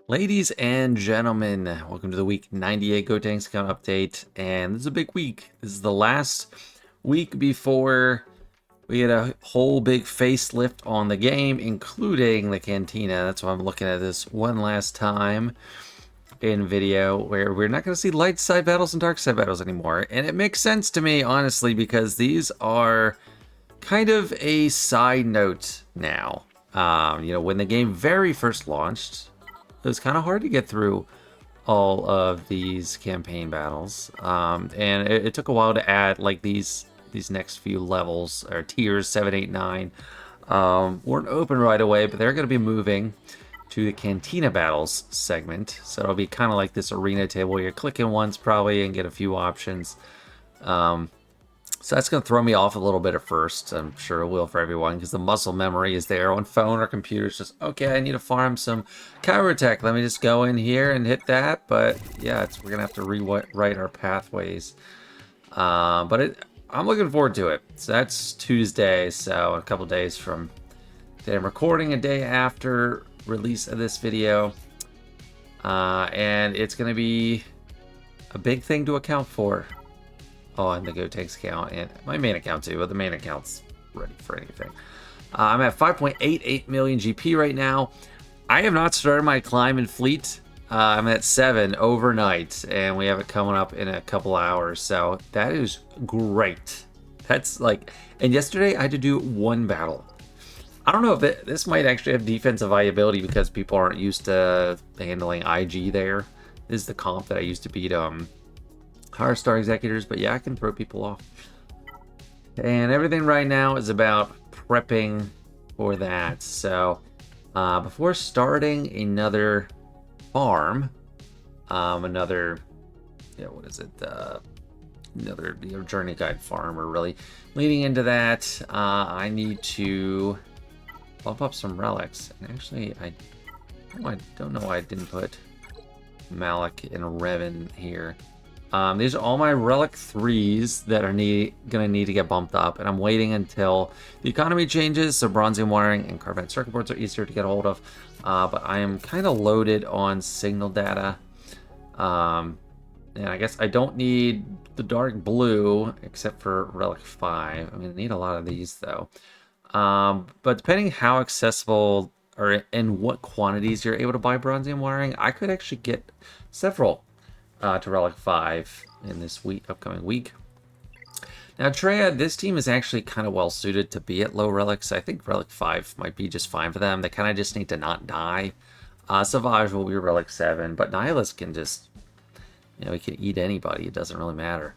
Ladies and gentlemen, welcome to the week 98 Gotenks account update, and this is a big week. This is the last week before we get a whole big facelift on the game, including the Cantina. That's why I'm looking at this one last time in video, where we're not going to see light side battles and dark side battles anymore. And it makes sense to me, honestly, because these are kind of a side note now. When the game very first launched, it was kind of hard to get through all of these campaign battles, and it took a while to add like these next few levels or tiers 7, 8, 9 weren't open right away, but they're going to be moving to the Cantina battles segment, so it'll be kind of like this arena table where you're clicking once probably and get a few options. So that's going to throw me off a little bit at first. I'm sure it will for everyone because the muscle memory is there on phone or computer. It's just, okay, I need to farm some counterattack. Let me just go in here and hit that. But yeah, we're going to have to rewrite our pathways. I'm looking forward to it. So that's Tuesday, so a couple days from today. I'm recording a day after release of this video. And it's going to be a big thing to account for on the Gotenks account and my main account too, but the main account's ready for anything. I'm at 5.88 million GP right now. I have not started my climb in fleet. I'm at 7 overnight, and we have it coming up in a couple hours, so that is great. That's like, and yesterday I had to do one battle. I don't know if this might actually have defensive viability because people aren't used to handling IG there. This is the comp that I used to beat higher star executors, but yeah, I can throw people off. And everything right now is about prepping for that. So before starting another farm, another journey guide farm, or really leading into that, I need to bump up some relics. And actually, I don't know why I didn't put Malik and Revan here. These are all my Relic 3s that are gonna need to get bumped up, and I'm waiting until the economy changes, so bronzium wiring and carbon circuit boards are easier to get a hold of. But I am kind of loaded on signal data. And I guess I don't need the dark blue, except for Relic 5. I'm gonna need a lot of these, though. But depending how accessible or in what quantities you're able to buy bronzium wiring, I could actually get several to Relic 5 in this upcoming week. Now, Treya, this team is actually kind of well suited to be at low relics. I think Relic 5 might be just fine for them. They kind of just need to not die. Savage will be Relic 7, but Nihilus can just, he can eat anybody. It doesn't really matter.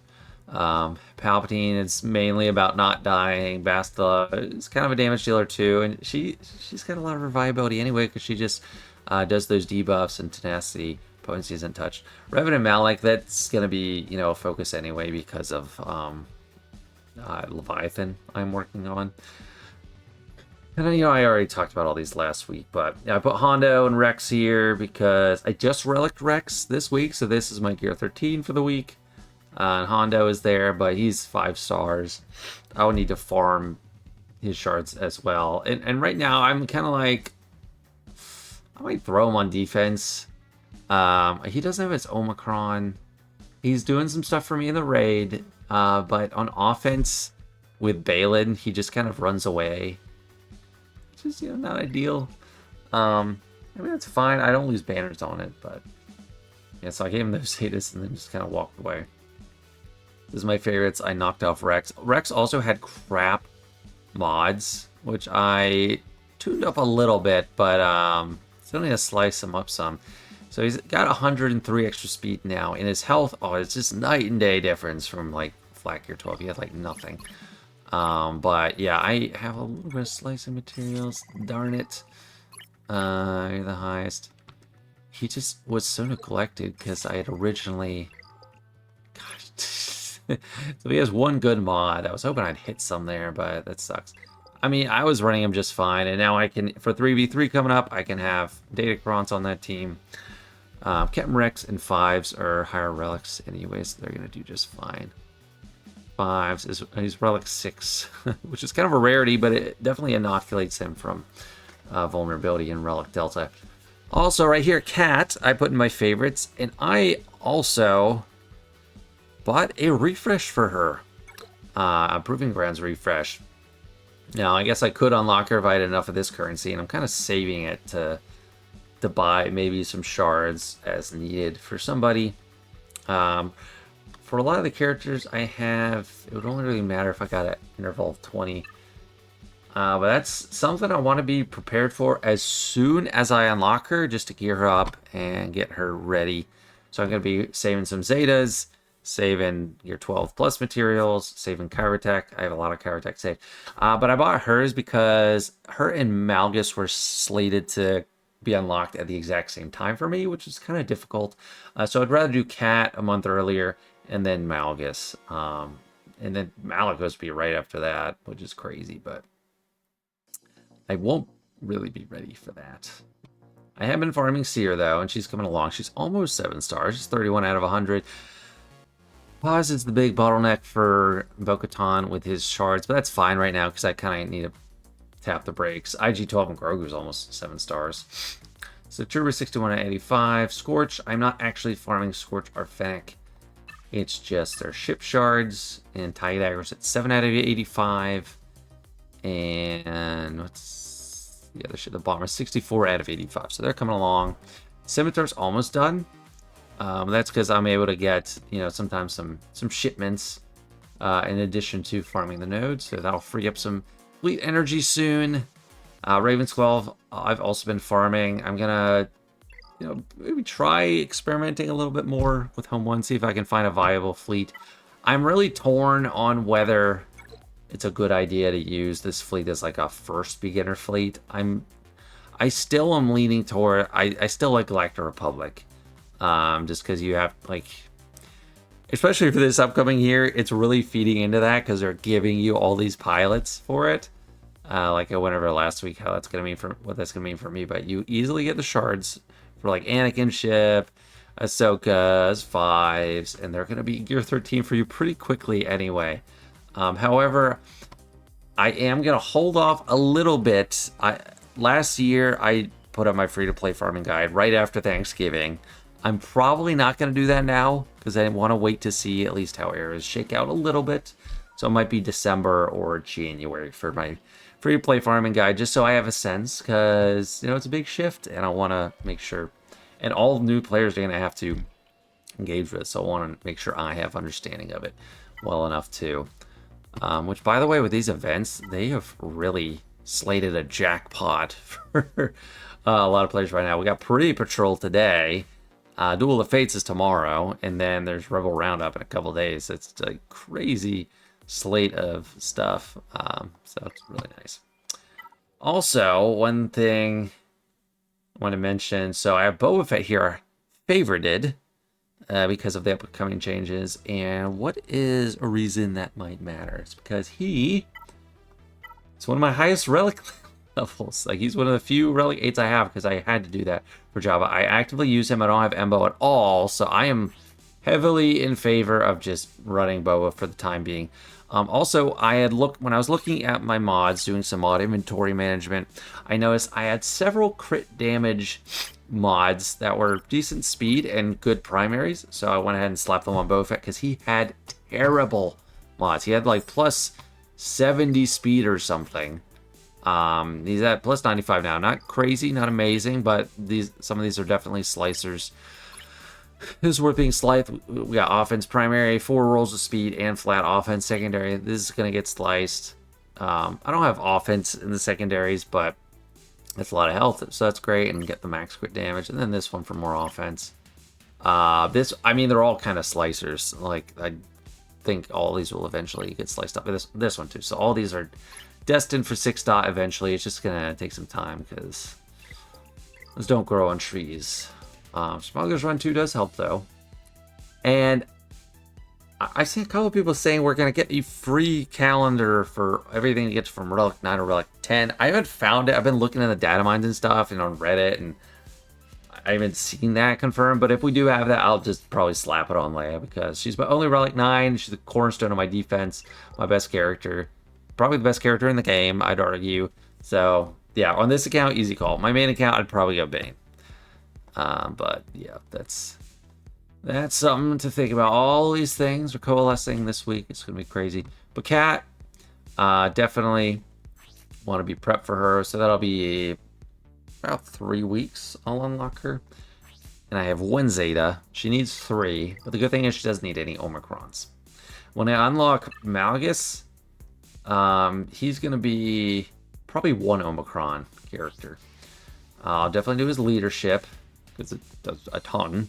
Palpatine is mainly about not dying. Bastila is kind of a damage dealer too, and she's got a lot of reviability anyway because she just does those debuffs and tenacity. Potency isn't touched. Revan and Malik, that's going to be, a focus anyway because of Leviathan I'm working on. And then, I already talked about all these last week, but yeah, I put Hondo and Rex here because I just relicked Rex this week, so this is my gear 13 for the week. And Hondo is there, but he's 5 stars. I will need to farm his shards as well. And right now, I'm kind of like, I might throw him on defense. He doesn't have his Omicron. He's doing some stuff for me in the raid, but on offense with Balin, he just kind of runs away. Which is, not ideal. That's fine. I don't lose banners on it, but yeah, so I gave him those status and then just kind of walked away. This is my favorites. I knocked off Rex. Rex also had crap mods, which I tuned up a little bit, but still need to slice him up some. So he's got 103 extra speed now. In his health, it's just night and day difference from like Flat Gear 12. He had like nothing. But yeah, I have a little bit of slicing materials. Darn it. You're the highest. He just was so neglected because I had originally... Gosh. So he has one good mod. I was hoping I'd hit some there, but that sucks. I mean, I was running him just fine, and now I can, for 3v3 coming up, I can have Datacrons on that team. Captain Rex and 5s are higher relics anyways, so they're going to do just fine. 5s is Relic 6, which is kind of a rarity, but it definitely inoculates him from vulnerability in Relic Delta. Also, right here, Cat, I put in my favorites, and I also bought a refresh for her. A Proving Grounds refresh. Now, I guess I could unlock her if I had enough of this currency, and I'm kind of saving it to buy maybe some shards as needed for somebody. For a lot of the characters I have, it would only really matter if I got an interval of 20. But that's something I want to be prepared for as soon as I unlock her, just to gear her up and get her ready. So I'm going to be saving some Zetas, saving your 12 plus materials, saving Kyrotech. I have a lot of Kyrotech saved. But I bought hers because her and Malgus were slated to be unlocked at the exact same time for me, which is kind of difficult. So I'd rather do Cat a month earlier and then Malgus. And then Malagos be right after that, which is crazy, but I won't really be ready for that. I have been farming Seer, though, and she's coming along. She's almost 7 stars. She's 31 out of 100. Pause is the big bottleneck for Bo-Katan with his shards, but that's fine right now because I kind of need to tap the brakes. IG-12 and Grogu's almost 7 stars. So Turbo 61 out of 85. Scorch, I'm not actually farming Scorch or Fennec. It's just their ship shards, and Tie Daggers at 7 out of 85. And what's the other shit? The bomber 64 out of 85. So they're coming along. Scimitar's almost done. That's because I'm able to get, sometimes some shipments in addition to farming the nodes. So that'll free up some fleet energy soon. Raven's 12, I've also been farming. I'm gonna, maybe try experimenting a little bit more with Home 1, see if I can find a viable fleet. I'm really torn on whether it's a good idea to use this fleet as like a first beginner fleet. I still am leaning toward, I still like Galactic Republic. Just because you have, especially for this upcoming year, it's really feeding into that because they're giving you all these pilots for it. Like I went over last week what that's gonna mean for me, but you easily get the shards for like Anakin's ship, Ahsoka's 5s, and they're gonna be gear 13 for you pretty quickly anyway. However, I am gonna hold off a little bit. Last year I put up my free-to-play farming guide right after Thanksgiving. I'm probably not going to do that now because I want to wait to see at least how areas shake out a little bit. So it might be December or January for my free-to-play farming guide, just so I have a sense, because, it's a big shift, and I want to make sure, and all new players are going to have to engage with, so I want to make sure I have understanding of it well enough too. Which, by the way, with these events, they have really slated a jackpot for a lot of players right now. We got Pretty Patrol today. Duel of Fates is tomorrow, and then there's Rebel Roundup in a couple days. It's a crazy slate of stuff, so it's really nice. Also, one thing I want to mention, so I have Boba Fett here favorited because of the upcoming changes, and what is a reason that might matter? It's because it's one of my highest relic levels. Like, he's one of the few relic 8s I have because I had to do that for Jabba. I actively use him. I don't have Embo at all, so I am heavily in favor of just running Boba for the time being. Also, when I was looking at my mods, doing some mod inventory management, I noticed I had several crit damage mods that were decent speed and good primaries, so I went ahead and slapped them on Boba Fett because he had terrible mods. He had like plus 70 speed or something. He's at plus 95 now. Not crazy, not amazing, but some of these are definitely slicers. This is worth being sliced. We got offense primary, 4 rolls of speed, and flat offense secondary. This is going to get sliced. I don't have offense in the secondaries, but that's a lot of health, so that's great, and get the max crit damage. And then this one for more offense. They're all kind of slicers. Like, I think all these will eventually get sliced up. This one too. So all these are destined for 6 dot eventually. It's just gonna take some time because those don't grow on trees. Smuggler's Run 2 does help though. And I see a couple of people saying we're gonna get a free calendar for everything you get from Relic 9 or Relic 10. I haven't found it. I've been looking in the data mines and stuff and on Reddit, and I haven't seen that confirmed. But if we do have that, I'll just probably slap it on Leia because she's my only Relic 9. She's the cornerstone of my defense, my best character. Probably the best character in the game, I'd argue. So, yeah, on this account, easy call. My main account, I'd probably go Bane. But yeah, that's something to think about. All these things are coalescing this week. It's gonna be crazy. But Cat, definitely want to be prepped for her. So that'll be about 3 weeks. I'll unlock her. And I have one Zeta. She needs 3, but the good thing is she doesn't need any Omicrons. When I unlock Malgus, he's going to be probably 1 Omicron character. I'll definitely do his leadership, because it does a ton.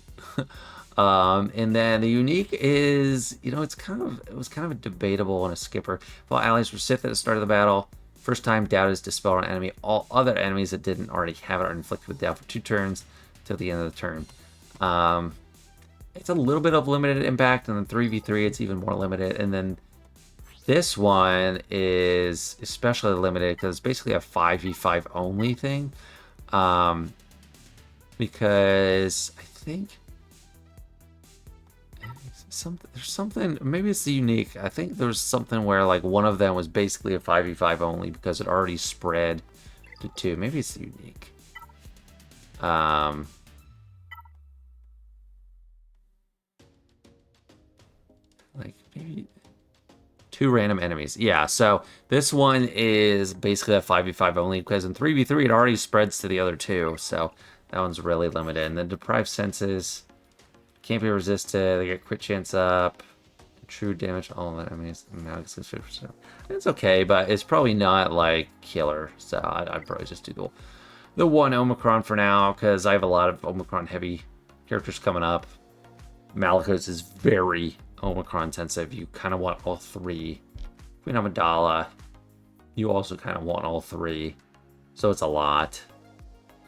And then the unique is, it was kind of a debatable on a skipper. While allies were Sith at the start of the battle, first time doubt is dispelled on an enemy. All other enemies that didn't already have it are inflicted with doubt for 2 turns till the end of the turn. It's a little bit of limited impact, and then 3v3 it's even more limited. And then this one is especially limited because it's basically a 5v5 only thing. Because I think there's something, maybe it's the unique. I think there's something where like one of them was basically a 5v5 only because it already spread to 2. Maybe it's the unique. Like maybe 2 random enemies. Yeah, so this one is basically a 5v5 only because in 3v3 it already spreads to the other 2. So that one's really limited. And then deprived senses can't be resisted. They get crit chance up. True damage to all of it. I mean, it's 50%. It's okay, but it's probably not like killer. So I'd probably just do the 1 Omicron for now because I have a lot of Omicron heavy characters coming up. Malicos is very Omicron sensitive. You kind of want all 3. Queen Amidala, you also kind of want all 3. So it's a lot.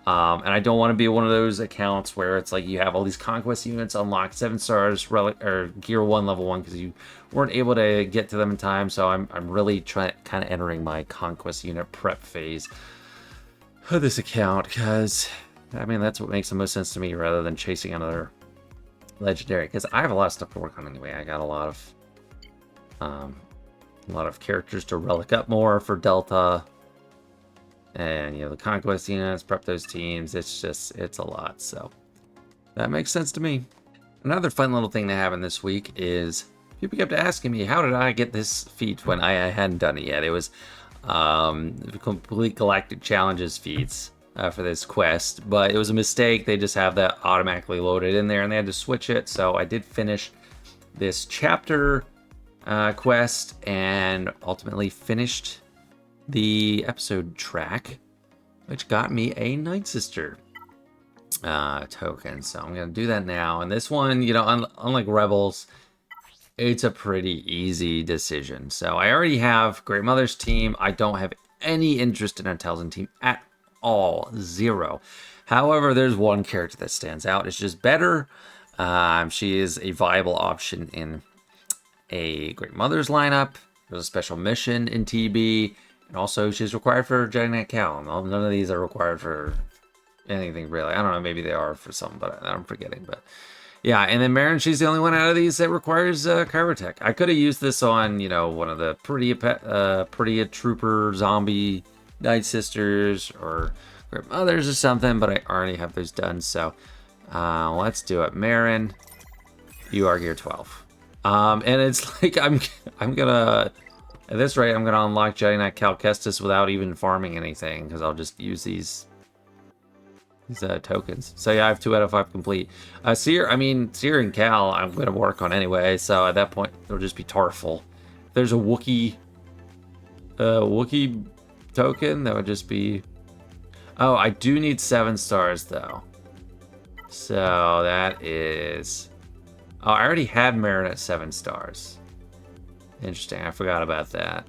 And I don't want to be one of those accounts where it's like you have all these conquest units unlocked 7 stars, relic or gear 1 level 1 because you weren't able to get to them in time. So I'm really kind of entering my conquest unit prep phase of this account because I mean that's what makes the most sense to me rather than chasing another legendary because I have a lot of stuff to work on anyway. I got a lot of characters to relic up more for Delta. And, the conquest units, prep those teams. It's a lot. So that makes sense to me. Another fun little thing that happened this week is people kept asking me, how did I get this feat when I hadn't done it yet? It was complete galactic challenges feats for this quest, but it was a mistake. They just have that automatically loaded in there and they had to switch it. So I did finish this chapter quest and ultimately finished the episode track, which got me a Nightsister token. So I'm going to do that now. And this one, unlike Rebels, it's a pretty easy decision. So I already have Great Mother's team. I don't have any interest in a Talzin team at all. 0. However, there's one character that stands out. It's just better. She is a viable option in a Great Mother's lineup. There's a special mission in TB. And also, she's required for Jedi Knight Cal. None of these are required for anything, really. I don't know, maybe they are for some, but I'm forgetting. But yeah, and then Marin, she's the only one out of these that requires Chirotech. I could have used this on, one of the pretty trooper zombie Night Sisters or Great Mothers or something, but I already have those done. So let's do it. Marin, you are gear 12. And it's like I'm gonna. At this rate, I'm going to unlock Jedi Knight Cal Kestis without even farming anything, because I'll just use these tokens. So yeah, I have 2 out of 5 complete. Seer and Cal, I'm going to work on anyway, so at that point, it'll just be Tarful. If there's a Wookiee token, that would just be... Oh, I do need 7 stars, though. So that is... Oh, I already had Marin at 7 stars. Interesting, I forgot about that.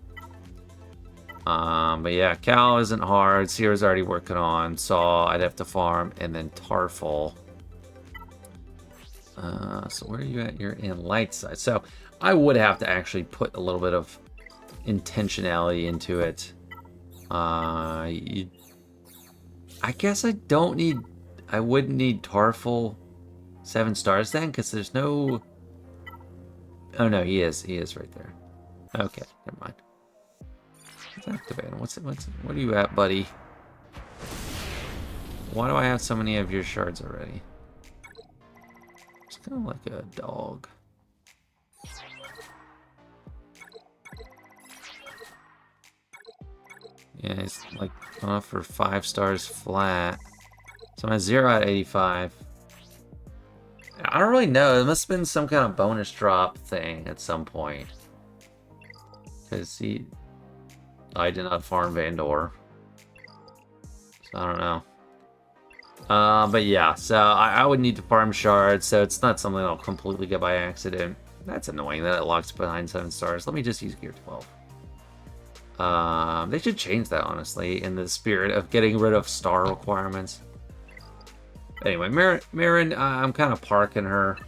But yeah, Cal isn't hard. Sierra's already working on. Saw, I'd have to farm, and then Tarful. So where are you at? You're in light side. So I would have to actually put a little bit of intentionality into it. I guess I wouldn't need Tarful 7 stars then, because there's no... Oh no, he is right there. Okay, never mind. Let's activate him. What are you at, buddy? Why do I have so many of your shards already? It's kind of like a dog. Yeah, he's like off for 5 stars flat. So my 0 out of 85. I don't really know. It must have been some kind of bonus drop thing at some point. Because I did not farm Vandor. So I don't know. But yeah, so I would need to farm shards, so it's not something I'll completely get by accident. That's annoying that it locks behind 7 stars. Let me just use gear 12. They should change that, honestly, in the spirit of getting rid of star requirements. Anyway, Marin, I'm kind of parking her.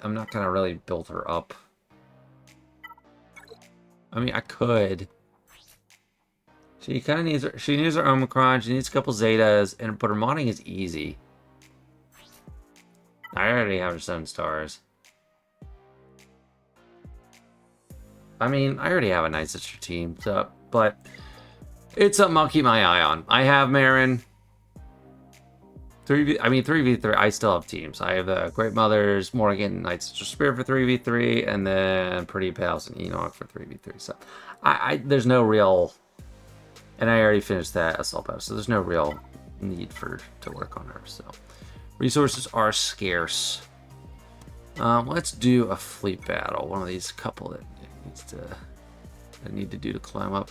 I'm not gonna really build her up. I mean, I could. She kind of needs her. She needs her Omicron. She needs a couple Zetas, but her modding is easy. I already have her 7 stars. I mean, I already have a Nightsister team, so, but it's something I'll keep my eye on. I have Marin. 3v3, I still have teams. I have the Great Mothers, Morgan, Nightsister Spirit for 3v3, and then Pretty Pals and Enoch for 3v3. So, there's no real, and I already finished that Assault Post, so there's no real need to work on her. So, resources are scarce. Let's do a fleet battle. One of these couple that I need to do to climb up.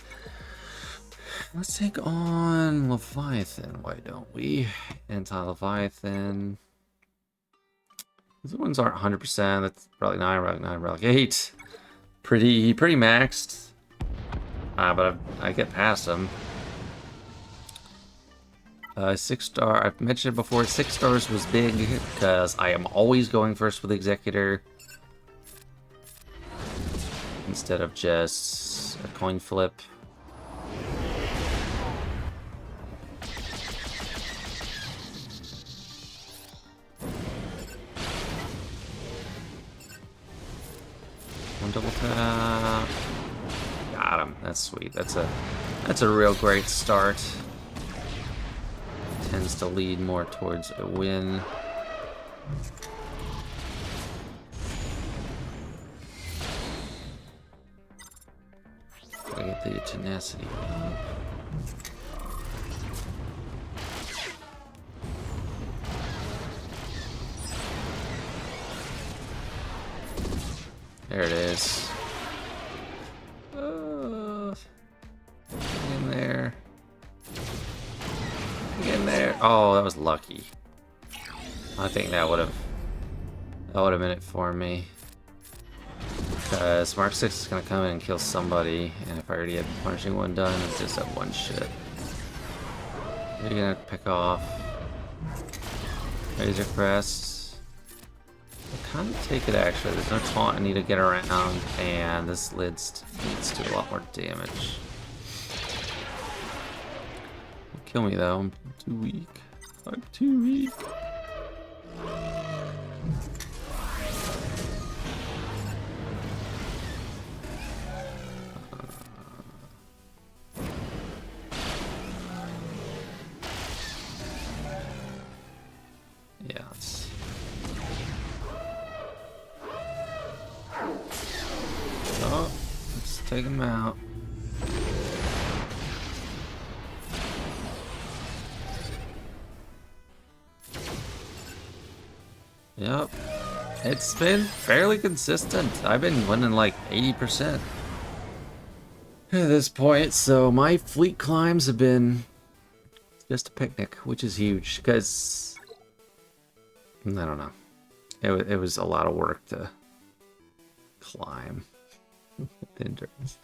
Let's take on Leviathan, why don't we? Anti-Leviathan. These ones aren't 100%. That's Relic 9, Relic 9, Relic 8. Pretty maxed. But I get past them. 6 star, I've mentioned it before, 6 stars was big because I am always going first with Executor. Instead of just a coin flip. One double tap. Got him. That's sweet. That's a real great start. Tends to lead more towards a win. Gotta get the tenacity up. There it is. Get in there. Get in there. Oh, that was lucky. I think that would have been it for me. Because Mark 6 is going to come in and kill somebody, and if I already had punishing one done, it's just that one shit. You're going to pick off Razor Crest. I'll kind of take it actually. There's no taunt I need to get around, and this leads to a lot more damage. Kill me though, I'm too weak. I'm too weak. Yeah, let's take him out. Yep, it's been fairly consistent. I've been winning like 80% at this point, so my fleet climbs have been just a picnic, which is huge, because, I don't know, it was a lot of work to climb endurance.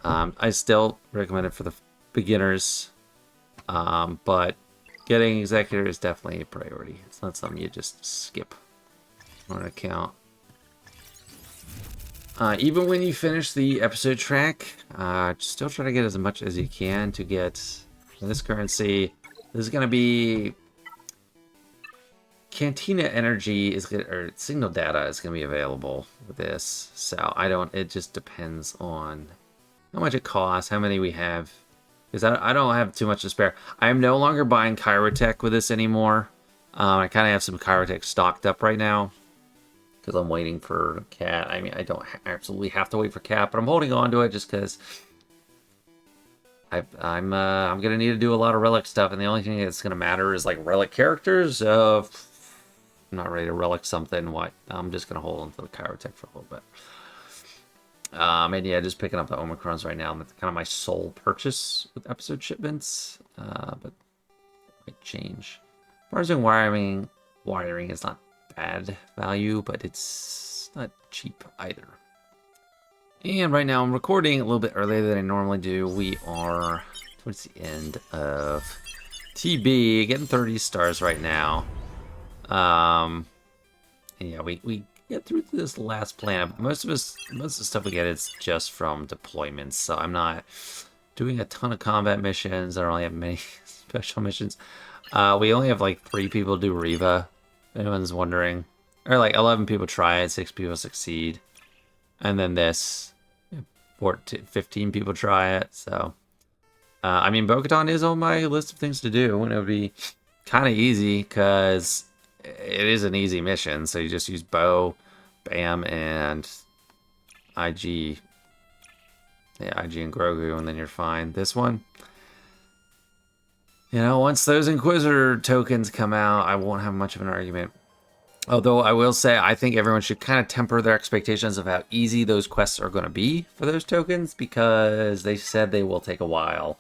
I still recommend it for the beginners, but getting Executor is definitely a priority. It's not something you just skip on an account. Even when you finish the episode track, still try to get as much as you can to get this currency. This is going to be... Cantina energy is gonna, or signal data is going to be available with this. So it just depends on how much it costs, how many we have. because I don't have too much to spare. I am no longer buying Chirotech with this anymore. I kind of have some Chirotech stocked up right now because I'm waiting for Cat. I mean, I don't absolutely have to wait for Cat, but I'm holding on to it just because I'm gonna need to do a lot of Relic stuff, and the only thing that's gonna matter is like Relic characters. I'm not ready to Relic something. What? I'm just gonna hold on to the Chirotech for a little bit. And yeah, just picking up the Omicrons right now. That's kind of my sole purchase with episode shipments. But it might change. As far as in wiring is not bad value, but it's not cheap either. And right now I'm recording a little bit earlier than I normally do. We are towards the end of TB, getting 30 stars right now. And yeah, we get through this last plan. Most of the stuff we get is just from deployments, so I'm not doing a ton of combat missions. I don't really have many special missions. We only have like 3 people do Riva, if anyone's wondering. Or like 11 people try it, 6 people succeed. And then this, 15 people try it, so... I mean, Bo-Katan is on my list of things to do, and it would be kind of easy, because it is an easy mission, so you just use Bo, Bam, and IG. Yeah, IG and Grogu, and then you're fine. This one, you know, once those Inquisitor tokens come out, I won't have much of an argument. Although I will say, I think everyone should kind of temper their expectations of how easy those quests are going to be for those tokens, because they said they will take a while.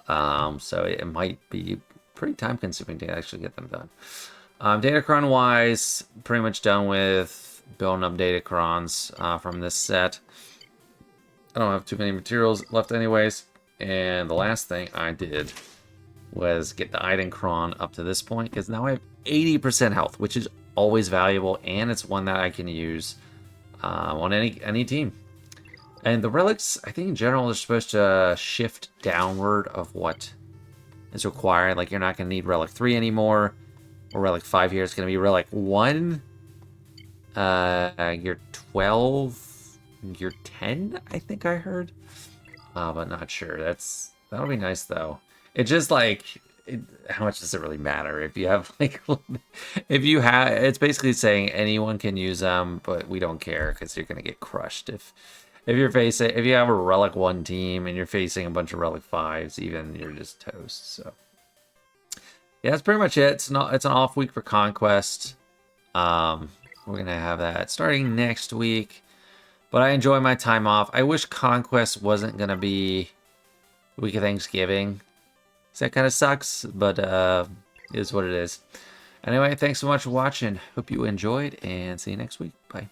So it might be pretty time consuming to actually get them done. Datacron wise, pretty much done with building up Datacrons from this set. I don't have too many materials left anyways. And the last thing I did was get the Eidolon up to this point, because now I have 80% health, which is always valuable, and it's one that I can use on any team. And the relics, I think in general, are supposed to shift downward of what is required. Like, you're not going to need Relic 3 anymore. Or Relic 5 here. It's going to be Relic 1. Year 12. Year 10, I think I heard. But not sure. That'll be nice, though. It just, like... how much does it really matter? If you have, like... it's basically saying anyone can use them, but we don't care, because you're going to get crushed. If you have a Relic 1 team, and you're facing a bunch of Relic 5s, even, you're just toast, so... yeah, that's pretty much it. It's an off week for Conquest. We're going to have that starting next week. But I enjoy my time off. I wish Conquest wasn't going to be week of Thanksgiving. So that kind of sucks, but it is what it is. Anyway, thanks so much for watching. Hope you enjoyed, and see you next week. Bye.